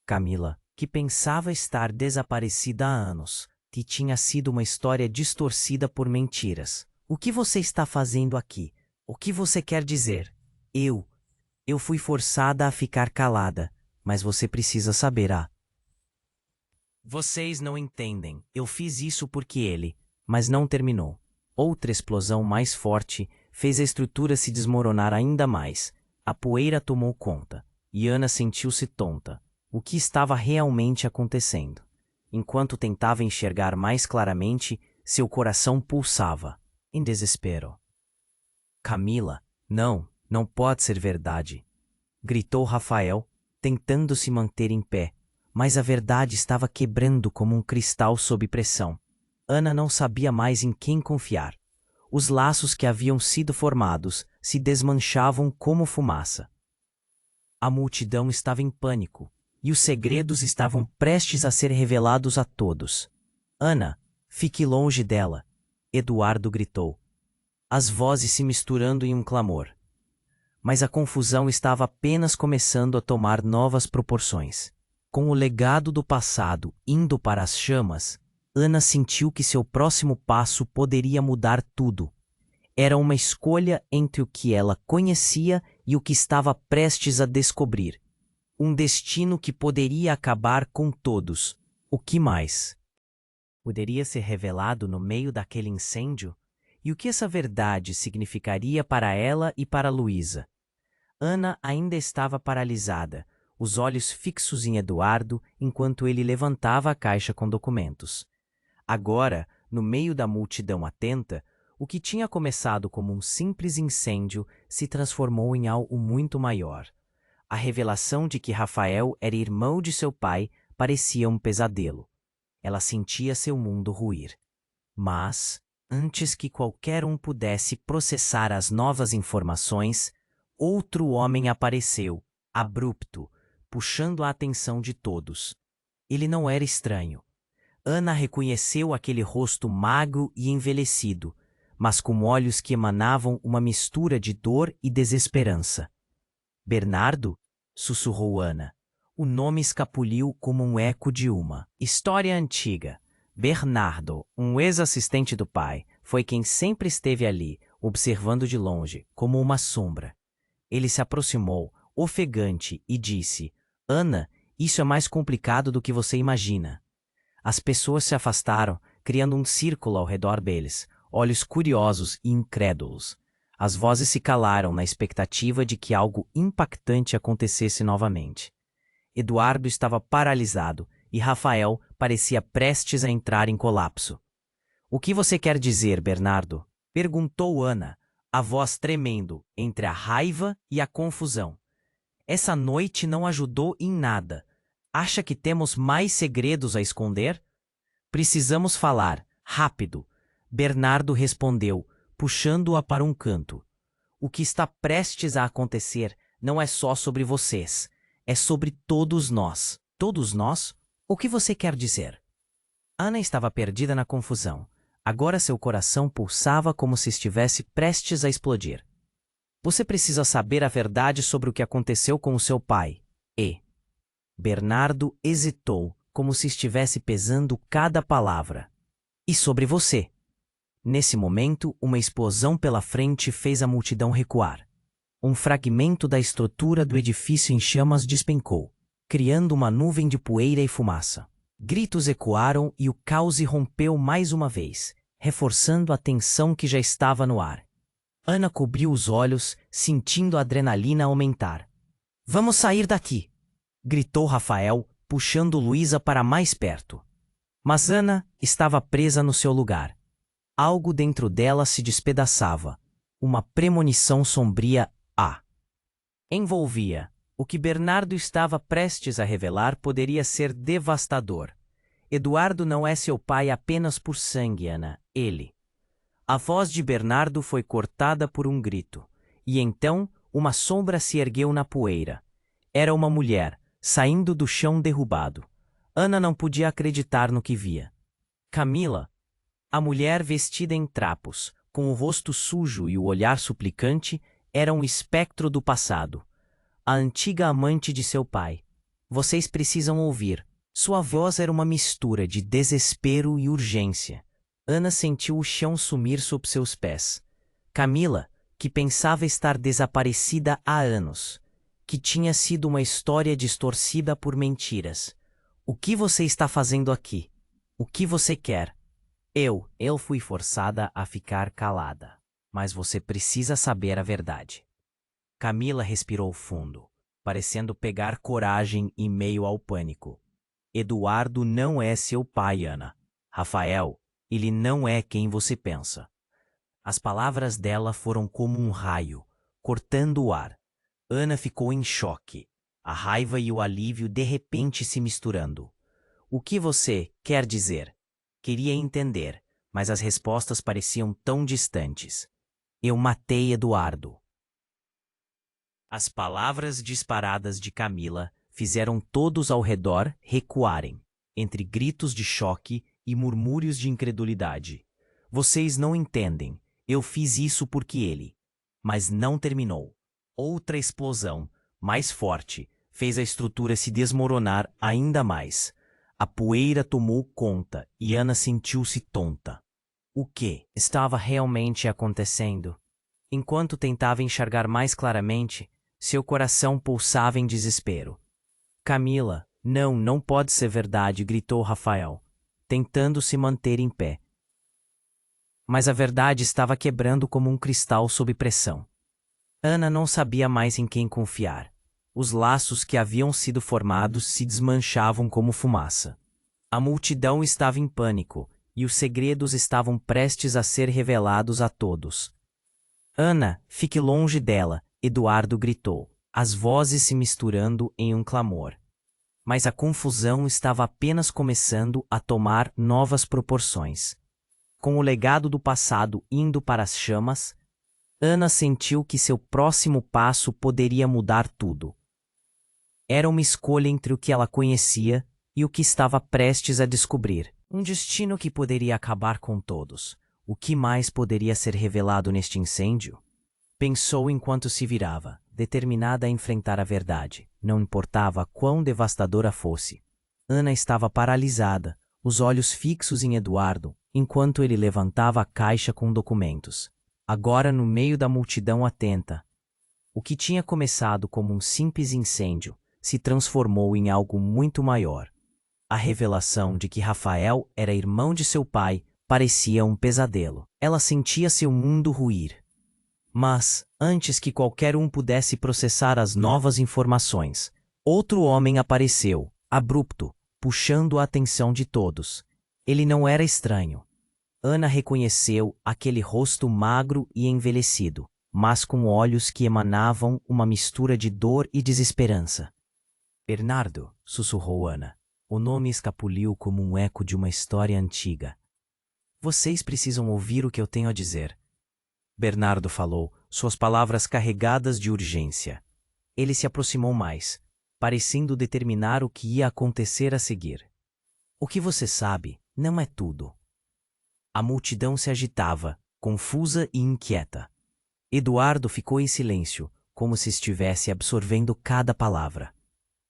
Camila, que pensava estar desaparecida há anos, que tinha sido uma história distorcida por mentiras. O que você está fazendo aqui? O que você quer dizer? Eu fui forçada a ficar calada, mas você precisa saber, Vocês não entendem. Eu fiz isso porque ele... Mas não terminou. Outra explosão mais forte fez a estrutura se desmoronar ainda mais. A poeira tomou conta, e Ana sentiu-se tonta. O que estava realmente acontecendo? Enquanto tentava enxergar mais claramente, seu coração pulsava, em desespero. Camila, não pode ser verdade, gritou Rafael, tentando se manter em pé, mas a verdade estava quebrando como um cristal sob pressão. Ana não sabia mais em quem confiar. Os laços que haviam sido formados se desmanchavam como fumaça. A multidão estava em pânico, e os segredos estavam prestes a ser revelados a todos. Ana, fique longe dela, Eduardo gritou, as vozes se misturando em um clamor. Mas a confusão estava apenas começando a tomar novas proporções. Com o legado do passado indo para as chamas, Ana sentiu que seu próximo passo poderia mudar tudo. Era uma escolha entre o que ela conhecia e o que estava prestes a descobrir. Um destino que poderia acabar com todos. O que mais? Poderia ser revelado no meio daquele incêndio? E o que essa verdade significaria para ela e para Luísa? Ana ainda estava paralisada, os olhos fixos em Eduardo enquanto ele levantava a caixa com documentos. Agora, no meio da multidão atenta, o que tinha começado como um simples incêndio se transformou em algo muito maior. A revelação de que Rafael era irmão de seu pai parecia um pesadelo. Ela sentia seu mundo ruir. Mas, antes que qualquer um pudesse processar as novas informações, outro homem apareceu, abrupto, puxando a atenção de todos. Ele não era estranho. Ana reconheceu aquele rosto magro e envelhecido, mas com olhos que emanavam uma mistura de dor e desesperança. Bernardo? Sussurrou Ana. O nome escapuliu como um eco de uma história antiga. Bernardo, um ex-assistente do pai, foi quem sempre esteve ali, observando de longe, como uma sombra. Ele se aproximou, ofegante, e disse: Ana, isso é mais complicado do que você imagina. As pessoas se afastaram, criando um círculo ao redor deles, olhos curiosos e incrédulos. As vozes se calaram na expectativa de que algo impactante acontecesse novamente. Eduardo estava paralisado e Rafael parecia prestes a entrar em colapso. O que você quer dizer, Bernardo? Perguntou Ana, a voz tremendo entre a raiva e a confusão. Essa noite não ajudou em nada. Acha que temos mais segredos a esconder? Precisamos falar, rápido. Bernardo respondeu, puxando-a para um canto. O que está prestes a acontecer não é só sobre vocês. É sobre todos nós. Todos nós? O que você quer dizer? Ana estava perdida na confusão. Agora seu coração pulsava como se estivesse prestes a explodir. Você precisa saber a verdade sobre o que aconteceu com o seu pai. E Bernardo hesitou, como se estivesse pesando cada palavra. E sobre você? Nesse momento, uma explosão pela frente fez a multidão recuar. Um fragmento da estrutura do edifício em chamas despencou, criando uma nuvem de poeira e fumaça. Gritos ecoaram e o caos irrompeu mais uma vez, reforçando a tensão que já estava no ar. Ana cobriu os olhos, sentindo a adrenalina aumentar. Vamos sair daqui! Gritou Rafael, puxando Luísa para mais perto. Mas Ana estava presa no seu lugar. Algo dentro dela se despedaçava. Uma premonição sombria a envolvia. O que Bernardo estava prestes a revelar poderia ser devastador. Eduardo não é seu pai apenas por sangue, Ana. Ele. A voz de Bernardo foi cortada por um grito. E então, uma sombra se ergueu na poeira. Era uma mulher, saindo do chão derrubado. Ana não podia acreditar no que via. Camila. A mulher vestida em trapos, com o rosto sujo e o olhar suplicante, era um espectro do passado. A antiga amante de seu pai. Vocês precisam ouvir. Sua voz era uma mistura de desespero e urgência. Ana sentiu o chão sumir sob seus pés. Camila, que pensava estar desaparecida há anos, que tinha sido uma história distorcida por mentiras. O que você está fazendo aqui? O que você quer? Eu fui forçada a ficar calada. Mas você precisa saber a verdade. Camila respirou fundo, parecendo pegar coragem em meio ao pânico. Eduardo não é seu pai, Ana. Rafael, ele não é quem você pensa. As palavras dela foram como um raio, cortando o ar. Ana ficou em choque, a raiva e o alívio de repente se misturando. O que você quer dizer? Queria entender, mas as respostas pareciam tão distantes. Eu matei Eduardo. As palavras disparadas de Camila fizeram todos ao redor recuarem, entre gritos de choque e murmúrios de incredulidade. Vocês não entendem. Eu fiz isso porque ele. Mas não terminou. Outra explosão, mais forte, fez a estrutura se desmoronar ainda mais. A poeira tomou conta e Ana sentiu-se tonta. O que estava realmente acontecendo? Enquanto tentava enxergar mais claramente, seu coração pulsava em desespero. Camila, não pode ser verdade, gritou Rafael, tentando se manter em pé. Mas a verdade estava quebrando como um cristal sob pressão. Ana não sabia mais em quem confiar. Os laços que haviam sido formados se desmanchavam como fumaça. A multidão estava em pânico, e os segredos estavam prestes a ser revelados a todos. Ana, fique longe dela, Eduardo gritou, as vozes se misturando em um clamor. Mas a confusão estava apenas começando a tomar novas proporções. Com o legado do passado indo para as chamas, Ana sentiu que seu próximo passo poderia mudar tudo. Era uma escolha entre o que ela conhecia e o que estava prestes a descobrir. Um destino que poderia acabar com todos. O que mais poderia ser revelado neste incêndio? Pensou enquanto se virava, determinada a enfrentar a verdade, não importava quão devastadora fosse. Ana estava paralisada, os olhos fixos em Eduardo, enquanto ele levantava a caixa com documentos. Agora no meio da multidão atenta. O que tinha começado como um simples incêndio se transformou em algo muito maior. A revelação de que Rafael era irmão de seu pai parecia um pesadelo. Ela sentia seu mundo ruir. Mas, antes que qualquer um pudesse processar as novas informações, outro homem apareceu, abrupto, puxando a atenção de todos. Ele não era estranho. Ana reconheceu aquele rosto magro e envelhecido, mas com olhos que emanavam uma mistura de dor e desesperança. Bernardo, sussurrou Ana. O nome escapuliu como um eco de uma história antiga. Vocês precisam ouvir o que eu tenho a dizer. Bernardo falou, suas palavras carregadas de urgência. Ele se aproximou mais, parecendo determinar o que ia acontecer a seguir. O que você sabe não é tudo. A multidão se agitava, confusa e inquieta. Eduardo ficou em silêncio, como se estivesse absorvendo cada palavra.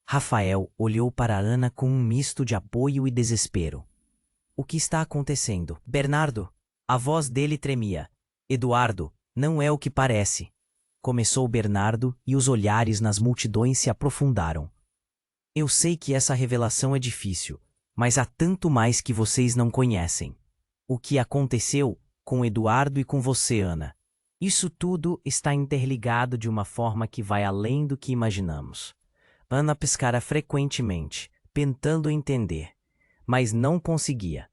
Rafael olhou para Ana com um misto de apoio e desespero. O que está acontecendo? Bernardo! A voz dele tremia. Eduardo, não é o que parece. Começou Bernardo e os olhares nas multidões se aprofundaram. Eu sei que essa revelação é difícil, mas há tanto mais que vocês não conhecem. O que aconteceu com Eduardo e com você, Ana? Isso tudo está interligado de uma forma que vai além do que imaginamos. Ana piscara frequentemente, tentando entender, mas não conseguia.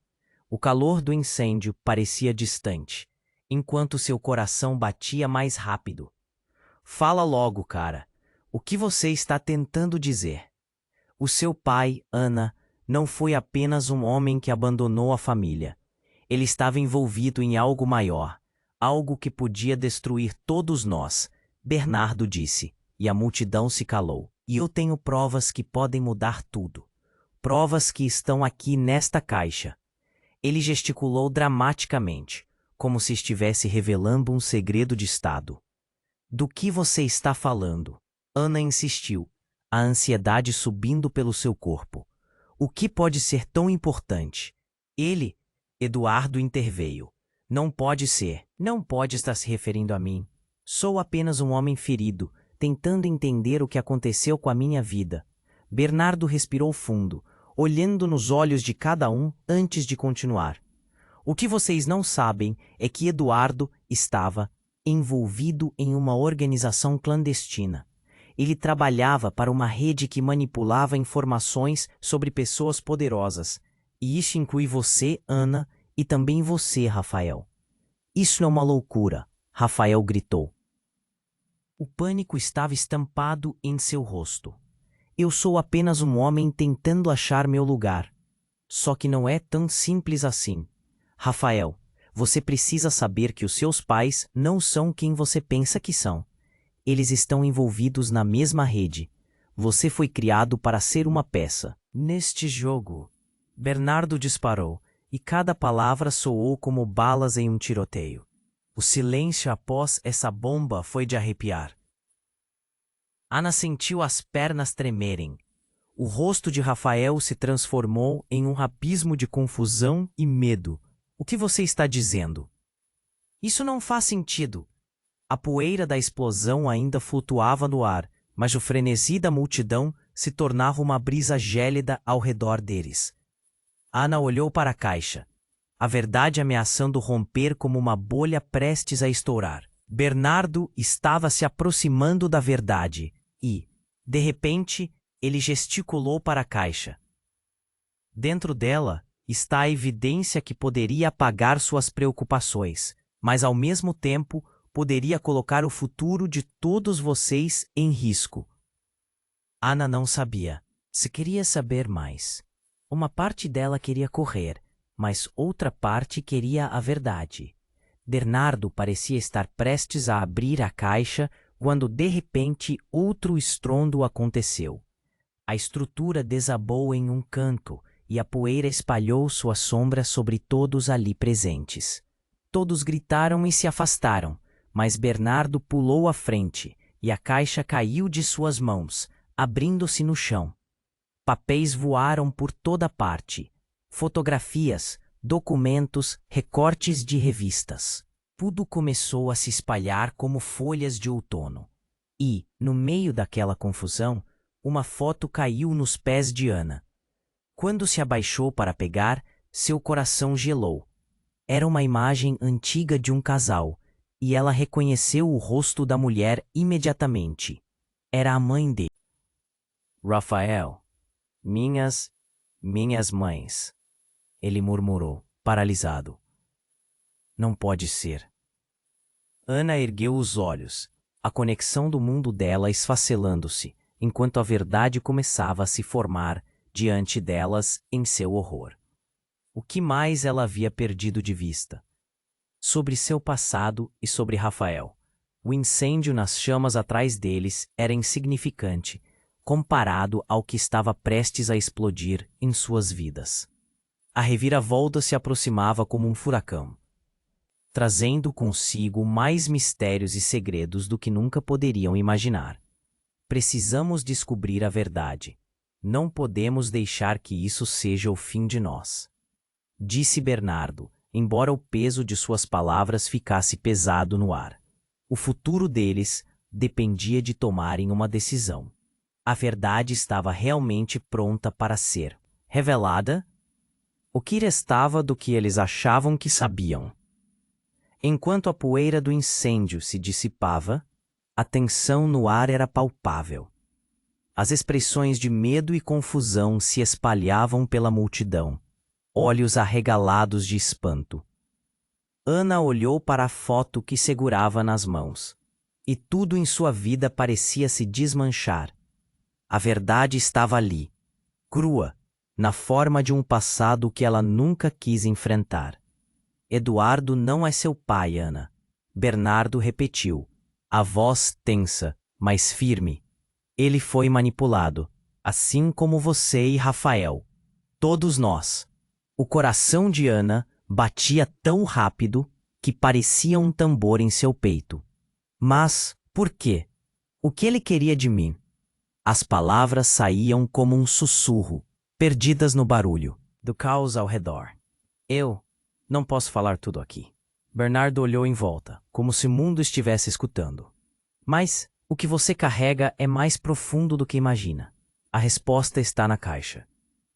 O calor do incêndio parecia distante, enquanto seu coração batia mais rápido. Fala logo, cara. O que você está tentando dizer? O seu pai, Ana, não foi apenas um homem que abandonou a família. Ele estava envolvido em algo maior, algo que podia destruir todos nós, Bernardo disse, e a multidão se calou. E eu tenho provas que podem mudar tudo. Provas que estão aqui nesta caixa. Ele gesticulou dramaticamente, como se estivesse revelando um segredo de Estado. Do que você está falando? Ana insistiu, a ansiedade subindo pelo seu corpo. O que pode ser tão importante? Eduardo interveio. Não pode ser. Não pode estar se referindo a mim. Sou apenas um homem ferido, tentando entender o que aconteceu com a minha vida. Bernardo respirou fundo, olhando nos olhos de cada um antes de continuar. O que vocês não sabem é que Eduardo estava envolvido em uma organização clandestina. Ele trabalhava para uma rede que manipulava informações sobre pessoas poderosas. E isso inclui você, Ana, e também você, Rafael. Isso é uma loucura, Rafael gritou. O pânico estava estampado em seu rosto. Eu sou apenas um homem tentando achar meu lugar. Só que não é tão simples assim. Rafael, você precisa saber que os seus pais não são quem você pensa que são. Eles estão envolvidos na mesma rede. Você foi criado para ser uma peça. Neste jogo, Bernardo disparou, e cada palavra soou como balas em um tiroteio. O silêncio após essa bomba foi de arrepiar. Ana sentiu as pernas tremerem. O rosto de Rafael se transformou em um abismo de confusão e medo. O que você está dizendo? Isso não faz sentido. A poeira da explosão ainda flutuava no ar, mas o frenesi da multidão se tornava uma brisa gélida ao redor deles. Ana olhou para a caixa. A verdade ameaçando romper como uma bolha prestes a estourar. Bernardo estava se aproximando da verdade e, de repente, ele gesticulou para a caixa. Dentro dela está a evidência que poderia apagar suas preocupações, mas ao mesmo tempo poderia colocar o futuro de todos vocês em risco. Ana não sabia. Se queria saber mais. Uma parte dela queria correr, mas outra parte queria a verdade. Bernardo parecia estar prestes a abrir a caixa quando de repente outro estrondo aconteceu. A estrutura desabou em um canto e a poeira espalhou sua sombra sobre todos ali presentes. Todos gritaram e se afastaram, mas Bernardo pulou à frente e a caixa caiu de suas mãos, abrindo-se no chão. Papéis voaram por toda parte. Fotografias, documentos, recortes de revistas. Tudo começou a se espalhar como folhas de outono. E, no meio daquela confusão, uma foto caiu nos pés de Ana. Quando se abaixou para pegar, seu coração gelou. Era uma imagem antiga de um casal, e ela reconheceu o rosto da mulher imediatamente. Era a mãe dele. Rafael. Minhas mães. Ele murmurou, paralisado. Não pode ser. Ana ergueu os olhos, a conexão do mundo dela esfacelando-se, enquanto a verdade começava a se formar diante delas em seu horror. O que mais ela havia perdido de vista? Sobre seu passado e sobre Rafael. O incêndio nas chamas atrás deles era insignificante, comparado ao que estava prestes a explodir em suas vidas. A reviravolta se aproximava como um furacão, trazendo consigo mais mistérios e segredos do que nunca poderiam imaginar. Precisamos descobrir a verdade. Não podemos deixar que isso seja o fim de nós, disse Bernardo, embora o peso de suas palavras ficasse pesado no ar. O futuro deles dependia de tomarem uma decisão. A verdade estava realmente pronta para ser revelada? O que restava do que eles achavam que sabiam? Enquanto a poeira do incêndio se dissipava, a tensão no ar era palpável. As expressões de medo e confusão se espalhavam pela multidão, olhos arregalados de espanto. Ana olhou para a foto que segurava nas mãos, e tudo em sua vida parecia se desmanchar. A verdade estava ali, crua, na forma de um passado que ela nunca quis enfrentar. Eduardo não é seu pai, Ana. Bernardo repetiu, a voz tensa, mas firme. Ele foi manipulado, assim como você e Rafael. Todos nós. O coração de Ana batia tão rápido que parecia um tambor em seu peito. Mas, por quê? O que ele queria de mim? As palavras saíam como um sussurro, perdidas no barulho do caos ao redor. Eu não posso falar tudo aqui. Bernardo olhou em volta, como se o mundo estivesse escutando. Mas o que você carrega é mais profundo do que imagina. A resposta está na caixa.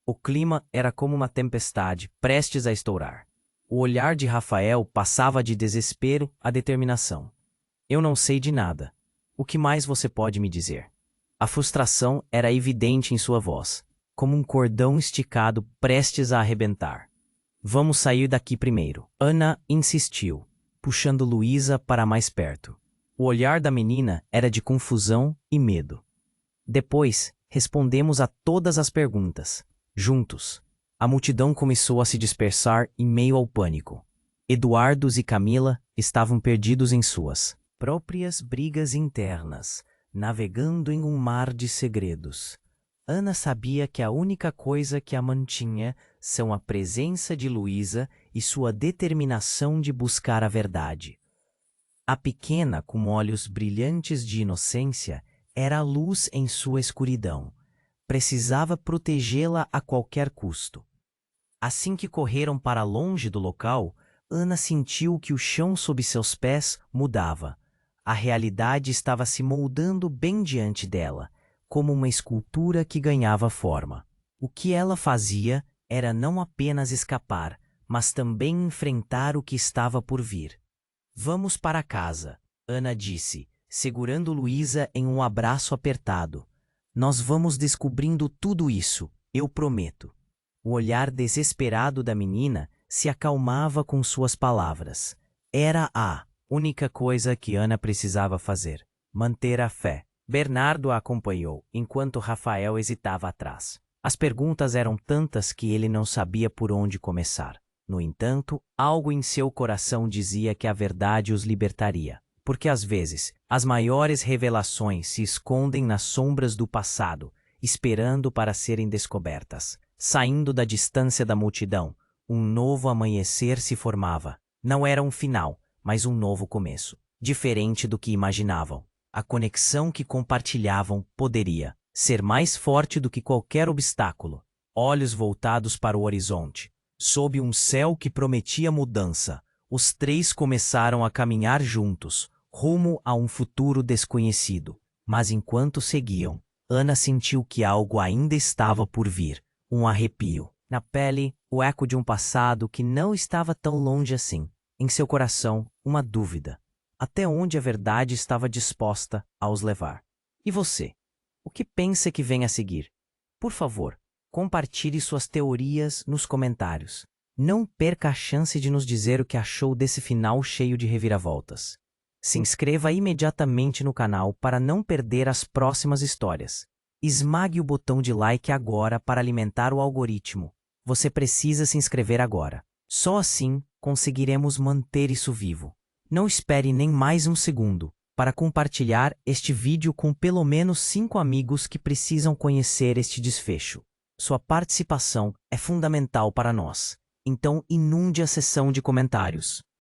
O clima era como uma tempestade prestes a estourar. O olhar de Rafael passava de desespero a determinação. Eu não sei de nada. O que mais você pode me dizer? A frustração era evidente em sua voz, como um cordão esticado prestes a arrebentar. Vamos sair daqui primeiro. Ana insistiu, puxando Luísa para mais perto. O olhar da menina era de confusão e medo. Depois, respondemos a todas as perguntas. Juntos. A multidão começou a se dispersar em meio ao pânico. Eduardo e Camila estavam perdidos em suas próprias brigas internas, navegando em um mar de segredos. Ana sabia que a única coisa que a mantinha são a presença de Luísa e sua determinação de buscar a verdade. A pequena, com olhos brilhantes de inocência, era a luz em sua escuridão. Precisava protegê-la a qualquer custo. Assim que correram para longe do local, Ana sentiu que o chão sob seus pés mudava. A realidade estava se moldando bem diante dela, como uma escultura que ganhava forma. O que ela fazia era não apenas escapar, mas também enfrentar o que estava por vir. Vamos para casa, Ana disse, segurando Luísa em um abraço apertado. Nós vamos descobrindo tudo isso, eu prometo. O olhar desesperado da menina se acalmava com suas palavras. Era a única coisa que Ana precisava fazer, manter a fé. Bernardo a acompanhou, enquanto Rafael hesitava atrás. As perguntas eram tantas que ele não sabia por onde começar. No entanto, algo em seu coração dizia que a verdade os libertaria. Porque às vezes, as maiores revelações se escondem nas sombras do passado, esperando para serem descobertas. Saindo da distância da multidão, um novo amanhecer se formava. Não era um final, mas um novo começo. Diferente do que imaginavam. A conexão que compartilhavam poderia ser mais forte do que qualquer obstáculo. Olhos voltados para o horizonte. Sob um céu que prometia mudança, os três começaram a caminhar juntos, rumo a um futuro desconhecido. Mas enquanto seguiam, Ana sentiu que algo ainda estava por vir. Um arrepio. Na pele, o eco de um passado que não estava tão longe assim. Em seu coração, uma dúvida. Até onde a verdade estava disposta a os levar? E você? O que pensa que vem a seguir? Por favor, compartilhe suas teorias nos comentários. Não perca a chance de nos dizer o que achou desse final cheio de reviravoltas. Se inscreva imediatamente no canal para não perder as próximas histórias. Esmague o botão de like agora para alimentar o algoritmo. Você precisa se inscrever agora. Só assim conseguiremos manter isso vivo. Não espere nem mais um segundo para compartilhar este vídeo com pelo menos 5 amigos que precisam conhecer este desfecho. Sua participação é fundamental para nós. Então inunde a seção de comentários.